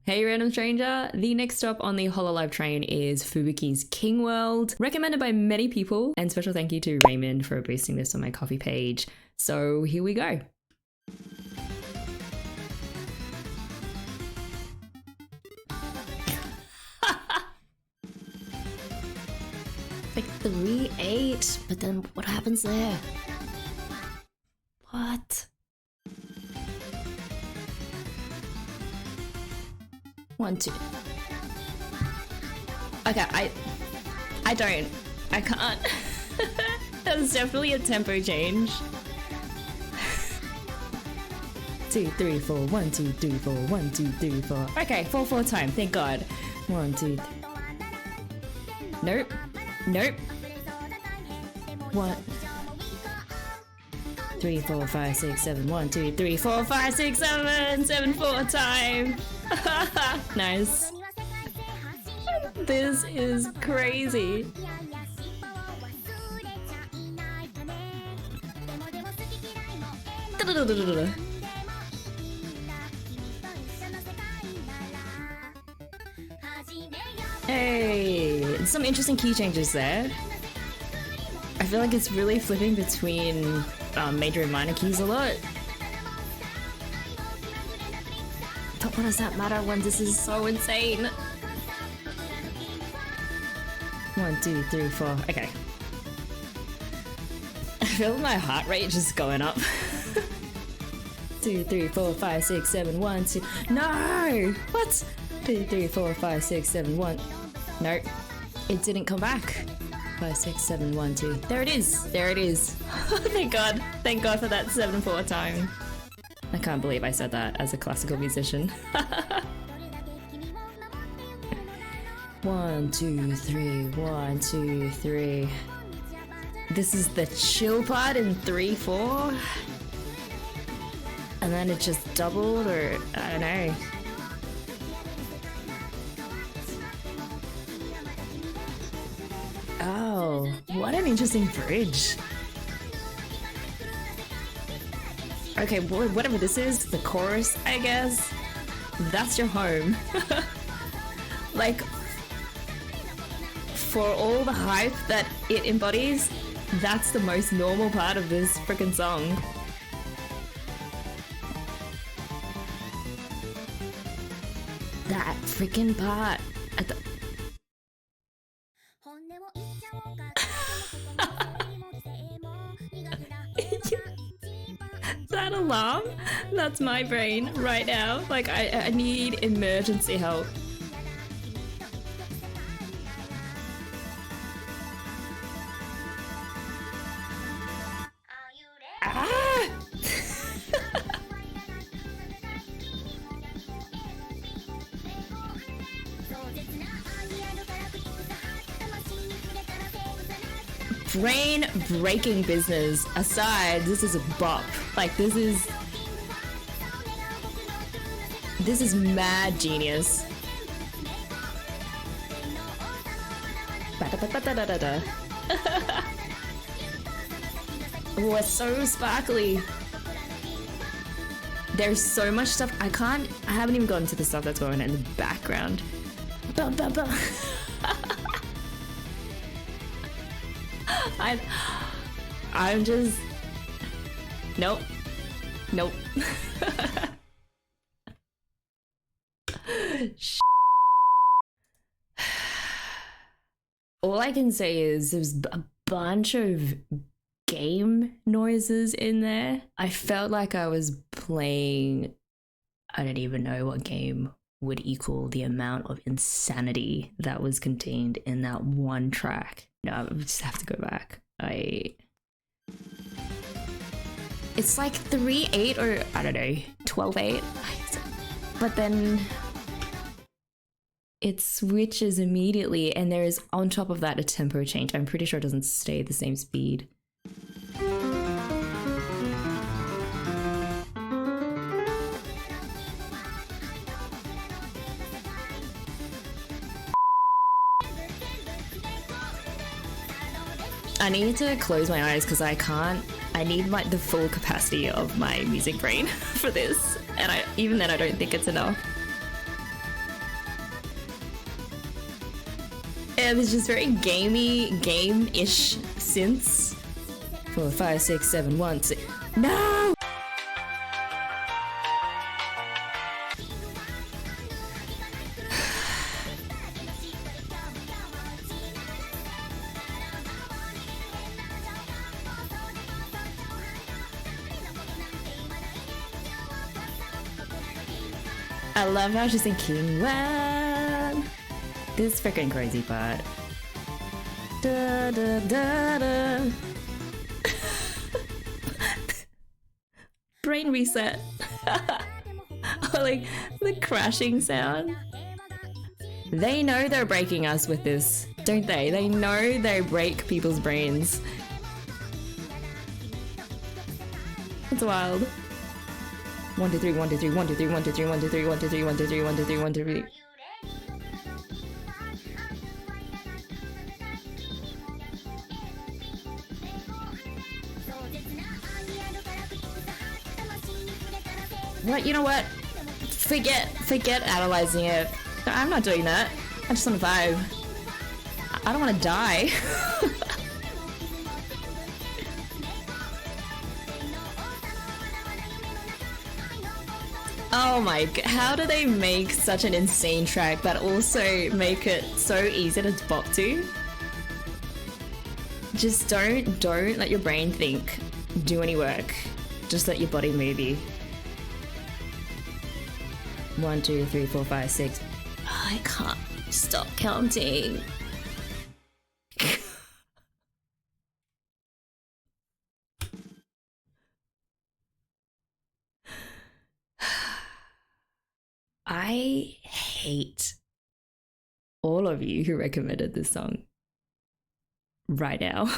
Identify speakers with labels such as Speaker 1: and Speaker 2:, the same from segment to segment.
Speaker 1: Hey random stranger, the next stop on the Hololive train is Fubuki's Kingworld, recommended by many people, and special thank you to Raymond for boosting this on my coffee page. So here we go. Like 3-8, but then what happens there? What? 1, 2. Okay, I can't. That's definitely a tempo change. 2, 3, 4, 1, 2, 3, 4, 1, 2, 3, 4. Okay, 4/4 time, thank God. 1, 2, 3. Nope. Nope. 1, 3, 4, 5, 6, 7. 1, 2, 3, 4, 5, 6, 7. 7/4 time. Nice. This is crazy. Hey, some interesting key changes there. I feel like it's really flipping between major and minor keys a lot. But what does that matter when this is so insane? 1, 2, 3, 4. Okay. I feel my heart rate just going up. 2, 3, 4, 5, 6, 7, 1, 2. No! What? 2, 3, 4, 5, 6, 7, 1. No, it didn't come back. 5, 6, 7, 1, 2. There it is. There it is. Thank God. Thank God for that 7/4 time. I can't believe I said that as a classical musician. 1, 2, 3, 1, 2, 3. This is the chill part in 3, 4. And then it just doubled, or I don't know. Oh, what an interesting bridge. Okay, whatever this is, the chorus, I guess. That's your home. Like, for all the hype that it embodies, that's the most normal part of this freaking song. That freaking part at the that alarm? That's my brain right now. Like, I need emergency help. Ah! Brain breaking business aside, this is a bop. Like, this is mad genius. Oh, it's so sparkly. There's so much stuff. I haven't even gotten to the stuff that's going on in the background. I'm just... Nope. Nope. All I can say is there's a bunch of game noises in there. I felt like I was playing... I don't even know what game would equal the amount of insanity that was contained in that one track. No, I just have to go back. It's like 3-8 or, I don't know, 12-8. But then it switches immediately, and there is on top of that a tempo change. I'm pretty sure it doesn't stay the same speed. I need to close my eyes because I can't. I need the full capacity of my music brain for this, and even then I don't think it's enough. Yeah, there's just very gamey, game-ish synths. 4, 5, 6, 7, 1, 6. No! I love how she's in Kingworld. This freaking crazy part. Da, da, da, da. Brain reset. Or like the crashing sound. They know they're breaking us with this, don't they? They know they break people's brains. It's wild. 1, 2, 3, 1, 2, 3, 1, 2, 3, 1, 2, 3, 1, 2, 3, 1, 2, 3, 1, 2, 3, 1, 2, 3, 1, 2, 3. What? You know what? Forget analyzing it. No, I'm not doing that. I just want to vibe. I don't want to die. Oh my god, how do they make such an insane track but also make it so easy to bop to? Just don't let your brain think, do any work. Just let your body move you. 1, 2, 3, 4, 5, 6. Oh, I can't stop counting. I hate all of you who recommended this song right now.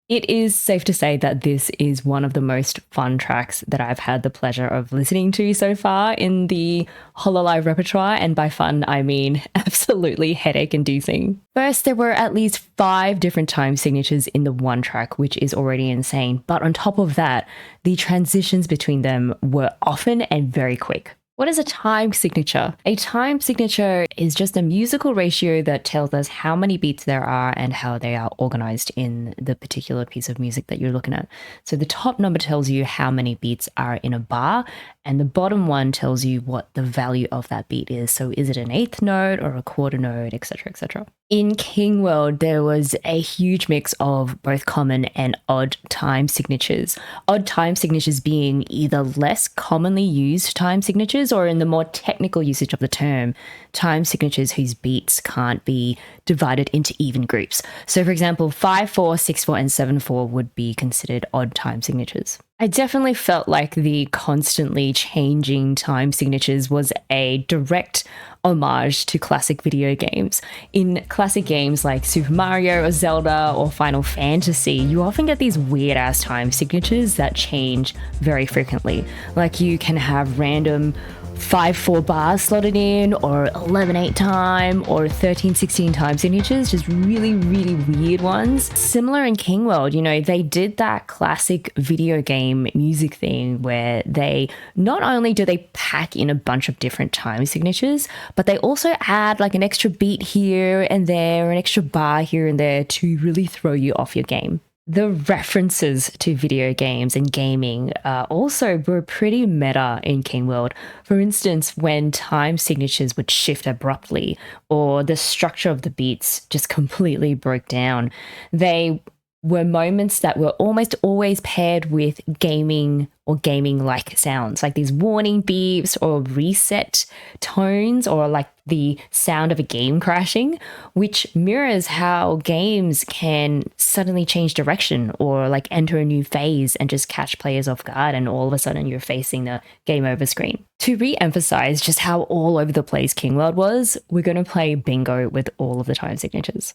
Speaker 1: It is safe to say that this is one of the most fun tracks that I've had the pleasure of listening to so far in the Hololive repertoire, and by fun I mean absolutely headache-inducing. First, there were at least 5 different time signatures in the one track, which is already insane, but on top of that, the transitions between them were often and very quick. What is a time signature? A time signature is just a musical ratio that tells us how many beats there are and how they are organized in the particular piece of music that you're looking at. So the top number tells you how many beats are in a bar, and the bottom one tells you what the value of that beat is. So is it an eighth note or a quarter note, etc., etc. In Kingworld, there was a huge mix of both common and odd time signatures. Odd time signatures being either less commonly used time signatures, or in the more technical usage of the term, time signatures whose beats can't be divided into even groups. So for example, 5/4, 6/4, and 7/4 would be considered odd time signatures. I definitely felt like the constantly changing time signatures was a direct homage to classic video games. In classic games like Super Mario or Zelda or Final Fantasy, you often get these weird ass time signatures that change very frequently. Like you can have random 5/4 bars slotted in, or 11/8 time, or 13/16 time signatures, just really weird ones. Similar in Kingworld, you know, they did that classic video game music thing where they not only do they pack in a bunch of different time signatures, but they also add like an extra beat here and there, an extra bar here and there to really throw you off your game. The references to video games and gaming also were pretty meta in Kingworld. For instance, when time signatures would shift abruptly or the structure of the beats just completely broke down, they were moments that were almost always paired with gaming or gaming-like sounds, like these warning beeps or reset tones, or like the sound of a game crashing, which mirrors how games can suddenly change direction or like enter a new phase and just catch players off guard, and all of a sudden you're facing the game over screen. To re-emphasize just how all over the place Kingworld was, we're going to play bingo with all of the time signatures.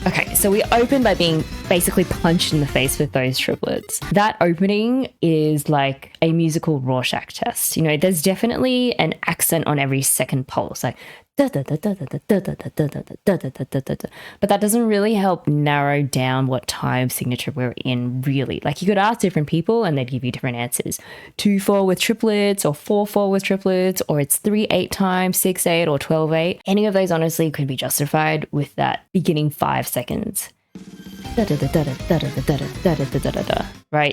Speaker 1: Okay, so we open by being basically punched in the face with those triplets. That opening is like a musical Rorschach test. You know, there's definitely an accent on every second pulse, like But that doesn't really help narrow down what time signature we're in, really. Like, you could ask different people and they'd give you different answers. 2/4 with triplets, or 4/4 with triplets, or it's 3/8 time, 6/8, or 12/8. Any of those honestly could be justified with that beginning 5 seconds. Right?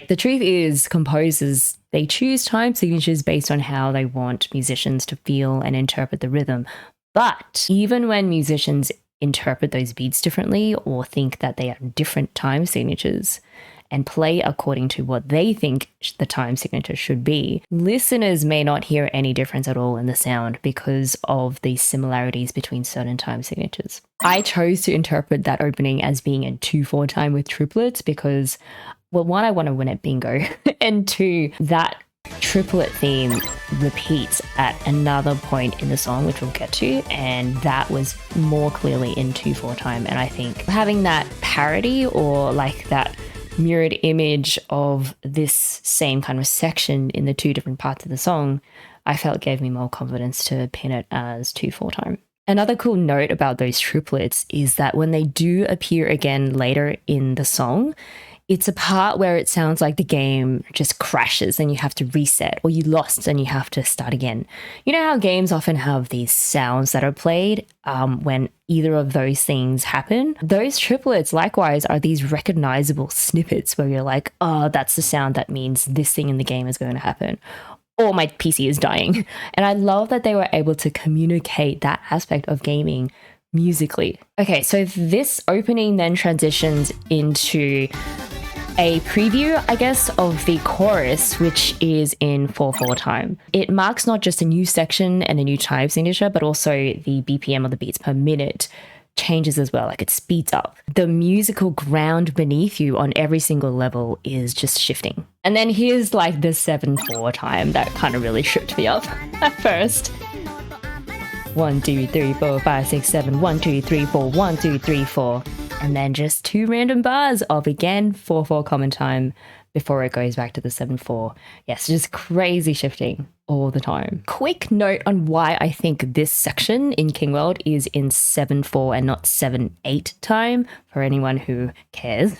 Speaker 1: The truth is, composers, they choose time signatures based on how they want musicians to feel and interpret the rhythm. But even when musicians interpret those beats differently or think that they are different time signatures and play according to what they think the time signature should be, listeners may not hear any difference at all in the sound because of the similarities between certain time signatures. I chose to interpret that opening as being in 2/4 time with triplets because, well, one, I want to win at bingo, and two, that triplet theme repeats at another point in the song, which we'll get to, and that was more clearly in 2/4 time. And I think having that parody, or like that mirrored image of this same kind of section in the two different parts of the song, I felt gave me more confidence to pin it as 2/4 time. Another cool note about those triplets is that when they do appear again later in the song, it's a part where it sounds like the game just crashes and you have to reset, or you lost and you have to start again. You know how games often have these sounds that are played when either of those things happen? Those triplets, likewise, are these recognizable snippets where you're like, oh, that's the sound that means this thing in the game is going to happen, or my PC is dying. And I love that they were able to communicate that aspect of gaming musically. Okay, so this opening then transitions into a preview, I guess, of the chorus, which is in 4/4 time. It marks not just a new section and a new time signature, but also the BPM, or the beats per minute, changes as well. Like, it speeds up. The musical ground beneath you on every single level is just shifting. And then here's like the 7/4 time that kind of really tripped me up at first. 1, 2, 3, 4, 5, 6, 7, 1, 2, 3, 4, 1, 2, 3, 4. And then just 2 random bars of, again, 4/4 common time before it goes back to the 7/4. Yes, just crazy shifting all the time. Quick note on why I think this section in Kingworld is in 7/4 and not 7/8 time, for anyone who cares,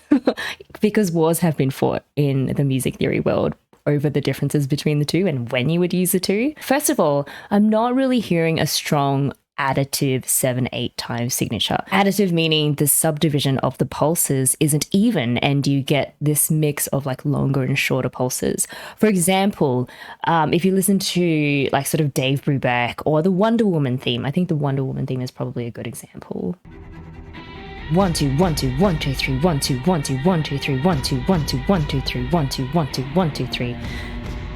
Speaker 1: because wars have been fought in the music theory world over the differences between the two and when you would use the two. First of all, I'm not really hearing a strong additive 7/8 time signature. Additive meaning the subdivision of the pulses isn't even, and you get this mix of like longer and shorter pulses. For example, if you listen to like sort of Dave Brubeck or the Wonder Woman theme, I think the Wonder Woman theme is probably a good example. 1 2 1 2 1 2 3 1 2 1 2 1 2 3 1 2 1 2 1 2 3 1 2 1 2 1 2 3.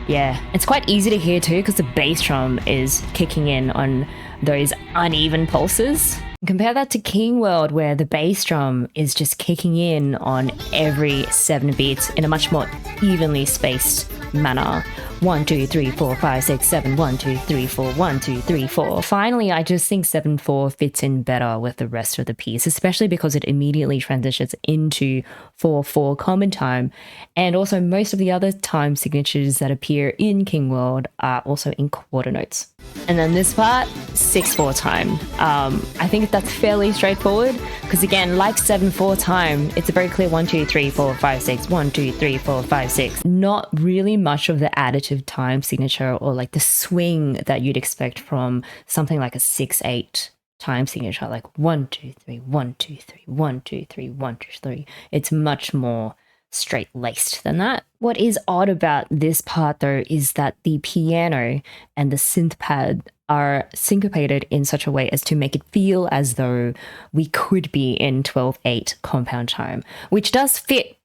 Speaker 1: Yeah, it's quite easy to hear too because the bass drum is kicking in on those uneven pulses. Compare that to Kingworld, where the bass drum is just kicking in on every 7 beats in a much more evenly spaced manner. 1 2 3 4 5 6 7 1 2 3 4 1 2 3 4. Finally, I just think 7/4 fits in better with the rest of the piece, especially because it immediately transitions into 4/4 common time, and also most of the other time signatures that appear in Kingworld are also in quarter notes. And then this part, 6/4 time. I think that's fairly straightforward because, again, like 7/4 time, it's a very clear 1 2 3 4 5 6 1 2 3 4 5 6. Not really much of the additive time signature or like the swing that you'd expect from something like a 6/8 time signature, like 1 2 3 1 2 3 1 2 3 1 2 3. It's much more straight-laced than that. What is odd about this part though is that the piano and the synth pad are syncopated in such a way as to make it feel as though we could be in 12/8 compound time, which does fit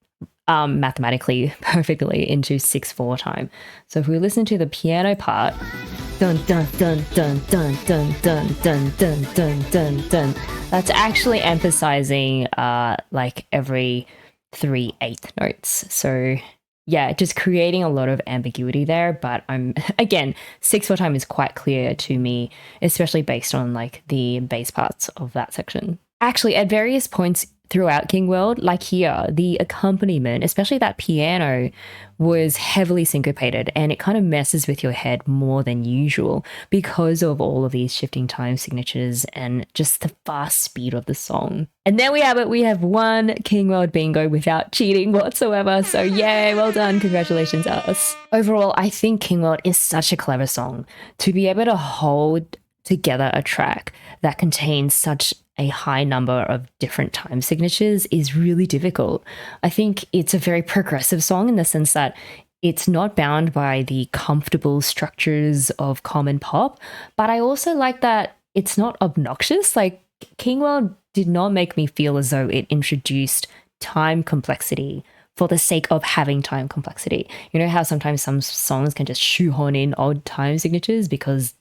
Speaker 1: mathematically perfectly into 6/4 time. So if we listen to the piano part, dun dun dun dun dun dun dun dun dun dun dun dun, that's actually emphasizing like every 3/8 notes. So yeah, just creating a lot of ambiguity there. But again, 6/4 time is quite clear to me, especially based on like the bass parts of that section. Actually, at various points
Speaker 2: throughout Kingworld. Like here, the accompaniment, especially that piano, was heavily syncopated and it kind of messes with your head more than usual because of all of these shifting time signatures and just the fast speed of the song. And there we have it. We have one Kingworld bingo without cheating whatsoever. So yay, well done. Congratulations, us. Overall, I think Kingworld is such a clever song. To be able to hold together a track that contains such a high number of different time signatures is really difficult. I think it's a very progressive song in the sense that it's not bound by the comfortable structures of common pop, but I also like that it's not obnoxious. Like Kingworld did not make me feel as though it introduced time complexity for the sake of having time complexity. You know how sometimes some songs can just shoehorn in odd time signatures because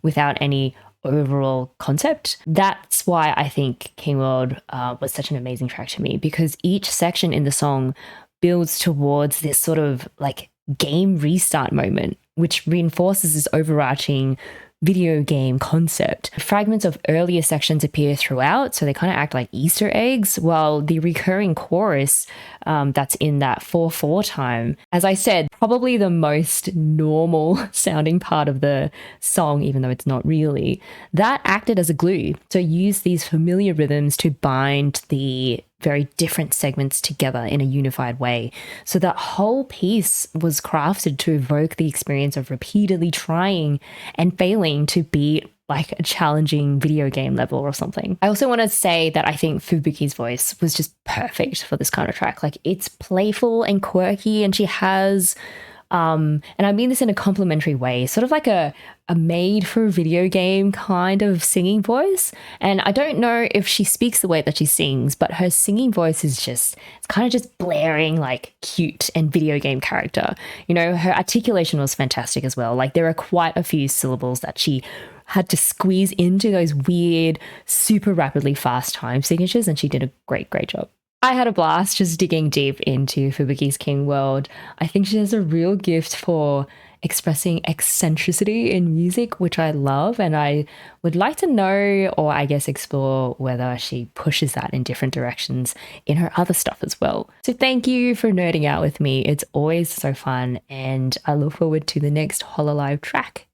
Speaker 2: without any overall concept. That's why I think Kingworld was such an amazing track to me, because each section in the song builds towards this sort of like game restart moment, which reinforces this overarching video game concept. Fragments of earlier sections appear throughout, so they kind of act like Easter eggs, while the recurring chorus that's in that 4/4 time, as I said, probably the most normal sounding part of the song, even though it's not really, that acted as a glue. So use these familiar rhythms to bind the very different segments together in a unified way. So that whole piece was crafted to evoke the experience of repeatedly trying and failing to beat like a challenging video game level or something. I also want to say that I think Fubuki's voice was just perfect for this kind of track. Like it's playful and quirky, and she has and I mean this in a complimentary way, sort of like a made for a video game kind of singing voice. And I don't know if she speaks the way that she sings, but her singing voice is just, it's kind of just blaring, like cute and video game character. You know, her articulation was fantastic as well. Like there are quite a few syllables that she had to squeeze into those weird, super rapidly fast time signatures, and she did a great job. I had a blast just digging deep into Fubuki's Kingworld. I think she has a real gift for expressing eccentricity in music, which I love, and I would like to know, or I guess explore, whether she pushes that in different directions in her other stuff as well. So thank you for nerding out with me. It's always so fun, and I look forward to the next Hololive track.